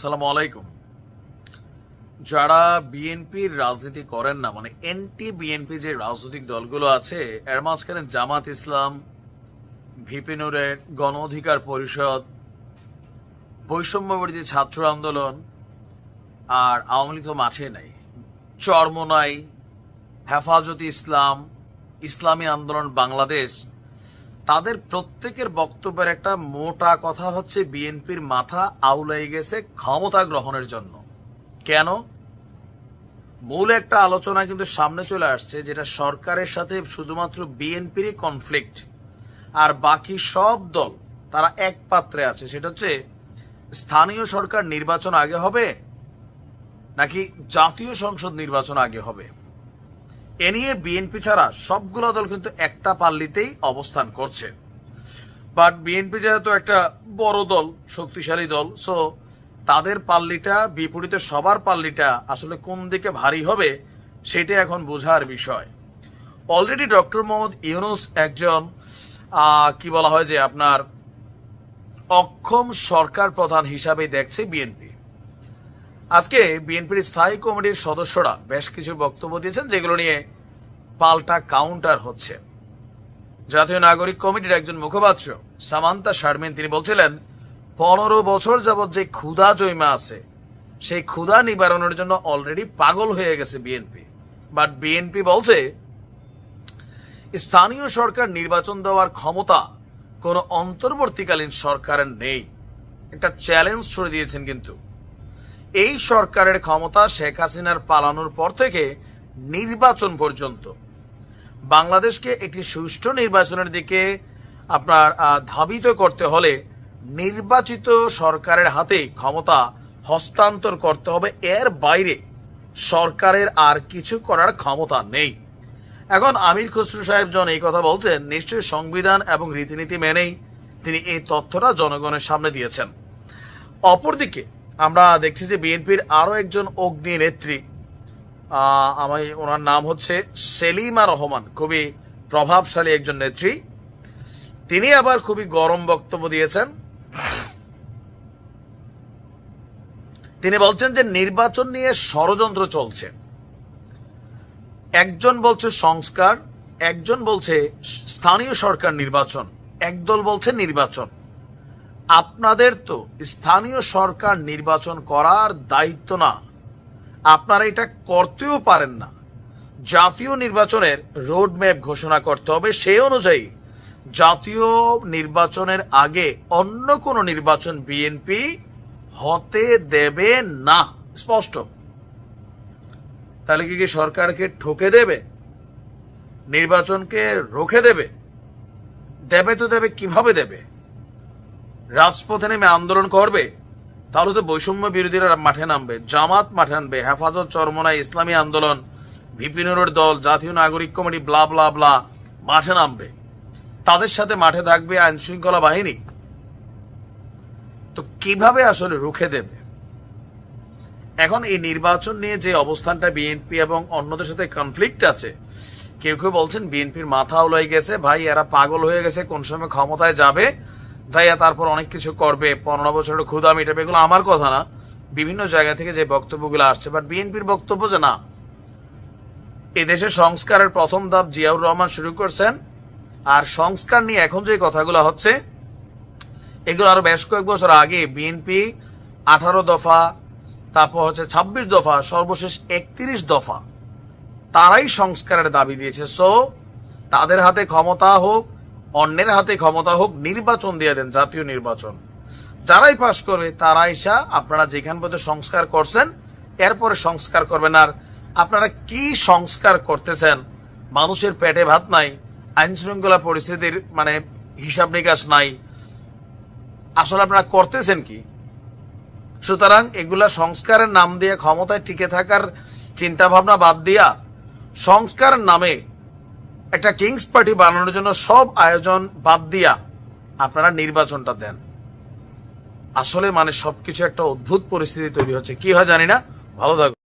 সালামু আলাইকুম। যারা বিএনপির রাজনীতি করেন না, মানে এনটি বিএনপি যে রাজনৈতিক দলগুলো আছে, এর মাঝখানে জামাত ইসলাম, ভিপি নুরের গণ অধিকার পরিষদ, বৈষম্য বিরোধী ছাত্র আন্দোলন, আর আওয়ামী লীগ তো মাঠে নাই, চরমোনাই, হেফাজতে ইসলাম, ইসলামী আন্দোলন বাংলাদেশ, তাদের প্রত্যেকের বক্তব্যের একটা মোটা কথা হচ্ছে বিএনপির মাথা আউলাই গেছে ক্ষমতা গ্রহণের জন্য। কেন? মূল একটা আলোচনা কিন্তু সামনে চলে আসছে, যেটা সরকারের সাথে শুধুমাত্র বিএনপিরই কনফ্লিক্ট, আর বাকি সব দল তারা এক পাত্রে আছে। সেটা হচ্ছে স্থানীয় সরকার নির্বাচন আগে হবে নাকি জাতীয় সংসদ নির্বাচন আগে হবে। এ নিয়ে বিএনপি ছাড়া সবগুলো দল কিন্তু একটা পাল্লিতেই অবস্থান করছে। বাট বিএনপি যেহেতু একটা বড় দল, শক্তিশালী দল, সো তাদের পাল্লিটা বিপরীতে সবার পাল্লিটা আসলে কোন দিকে ভারী হবে সেটা এখন বোঝার বিষয়। অলরেডি ডক্টর মোহাম্মদ ইউনূস একজন কি বলা হয় যে আপনার অক্ষম সরকার প্রধান হিসাবে দেখছে বিএনপি। আজকে বিএনপির স্থায়ী কমিটির সদস্যরা বেশ কিছু বক্তব্য দিয়েছেন, যেগুলো নিয়ে পাল্টা কাউন্টার হচ্ছে। জাতীয় নাগরিক কমিটির একজন মুখপাত্র সামান্তা শারমিন তিনি বলছিলেন 15 বছর যাবৎ যে ক্ষুধা জৈমা আছে, সেই ক্ষুধা নিবারণের জন্য অলরেডি পাগল হয়ে গেছে বিএনপি। বাট বিএনপি বলছে স্থানীয় সরকার নির্বাচন দেওয়ার ক্ষমতা কোনো অন্তর্বর্তীকালীন সরকারের নেই। একটা চ্যালেঞ্জ ছড়ে দিয়েছেন কিন্তু এই সরকারের ক্ষমতা শেখ হাসিনার পালানোর পর থেকে নির্বাচন পর্যন্ত বাংলাদেশকে একটি সুষ্ঠু নির্বাচনের দিকে আপনার ধাবিত করতে হলে নির্বাচিত সরকারের হাতে ক্ষমতা হস্তান্তর করতে হবে। এর বাইরে সরকারের আর কিছু করার ক্ষমতা নেই। এখন আমির খসরু সাহেব জন এই কথা বলছেন, নিশ্চয়ই সংবিধান এবং রীতিনীতি মেনেই তিনি এই তথ্যটা জনগণের সামনে দিয়েছেন। অপরদিকে আমরা দেখছি যে বিএনপির আরো একজন অগ্নি নেত্রী, ওনার নাম হচ্ছে সেলিমা রহমান, খুবই প্রভাবশালী একজন নেত্রী, তিনি আবার খুবই গরম বক্তব্য দিয়েছেন। তিনি বলছেন যে নির্বাচন নিয়ে ষড়যন্ত্র চলছে। একজন বলছে সংস্কার, একজন বলছে স্থানীয় সরকার নির্বাচন, একদল বলছে নির্বাচন। আপনাদের তো স্থানীয় সরকার নির্বাচন করার দায়িত্ব না, আপনারা এটা করতেও পারেন না। জাতীয় নির্বাচনের রোডম্যাপ ঘোষণা করতে হবে, সেই অনুযায়ী জাতীয় নির্বাচনের আগে অন্য কোনো নির্বাচন বিএনপি হতে দেবে না, স্পষ্ট। তাহলে কি সরকারকে ঠকে দেবে, নির্বাচনকে রুখে দেবে? দেবে তো দেবে, কিভাবে দেবে? রাজপথে নেমে আন্দোলন করবে? তাহলে তো বৈষম্য বিরোধীরা মাঠে নামবে, জামাত মাঠে নামবে, হেফাজত, চরমোনাই, ইসলামী আন্দোলন, ভিপি নুরের দল, জাতীয় নাগরিক কমিটি, ব্লা ব্লা ব্লা মাঠে নামবে। তাদের সাথে মাঠে থাকবে আইন শৃঙ্খলা বাহিনী। তো কিভাবে আসলে রুখে দেবে? এখন এই নির্বাচন নিয়ে যে অবস্থানটা বিএনপি এবং অন্যদের সাথে কনফ্লিক্ট আছে, কেউ কেউ বলছেন বিএনপির মাথা উলাই গেছে, ভাই এরা পাগল হয়ে গেছে, কোন সময় ক্ষমতায় যাবে, যাইয়া তারপর অনেক কিছু করবে, 15 বছরের ক্ষুধা মিটাবে। এগুলো আমার কথা না, বিভিন্ন জায়গা থেকে যে বক্তব্যগুলো আসছে। বাট বিএনপির বক্তব্য যে না, এদেশে সংস্কারের প্রথম ধাপ জিয়াউর রহমান শুরু করছেন, আর সংস্কার নিয়ে এখন যে কথাগুলো হচ্ছে এগুলো আরো বেশ কয়েক বছর আগে বিএনপি 18 দফা, তারপর হচ্ছে 26 দফা, সর্বশেষ 31 দফা, তারাই সংস্কারের দাবি দিয়েছে। সো তাদের হাতে ক্ষমতা হোক, অন্যের হাতে ক্ষমতা হোক, নির্বাচন দিয়ে দেন, জাতীয় নির্বাচন। যারাই পাশ করবে তারা এসা আপনারা যেখান পর্যন্ত সংস্কার করছেন এরপরে সংস্কার করবেন। আর আপনারা কি সংস্কার করতেছেন? মানুষের পেটে ভাত নাই, আইন শৃঙ্খলা পরিস্থিতির মানে হিসাব নিকাশ নাই, আসলে আপনারা করতেছেন কি? সুতরাং এগুলা সংস্কারের নাম দিয়ে ক্ষমতায় টিকে থাকার চিন্তা ভাবনা বাদ দিয়া সংস্কারের নামে একটা কিংস পার্টি বানানোর জন্য সব আয়োজন বাদ দিয়া আপনারা নির্বাচনটা দেন। আসলে মানে সবকিছু একটা অদ্ভুত পরিস্থিতি তৈরি হচ্ছে, কি হয় জানি না। ভালো থাকবে।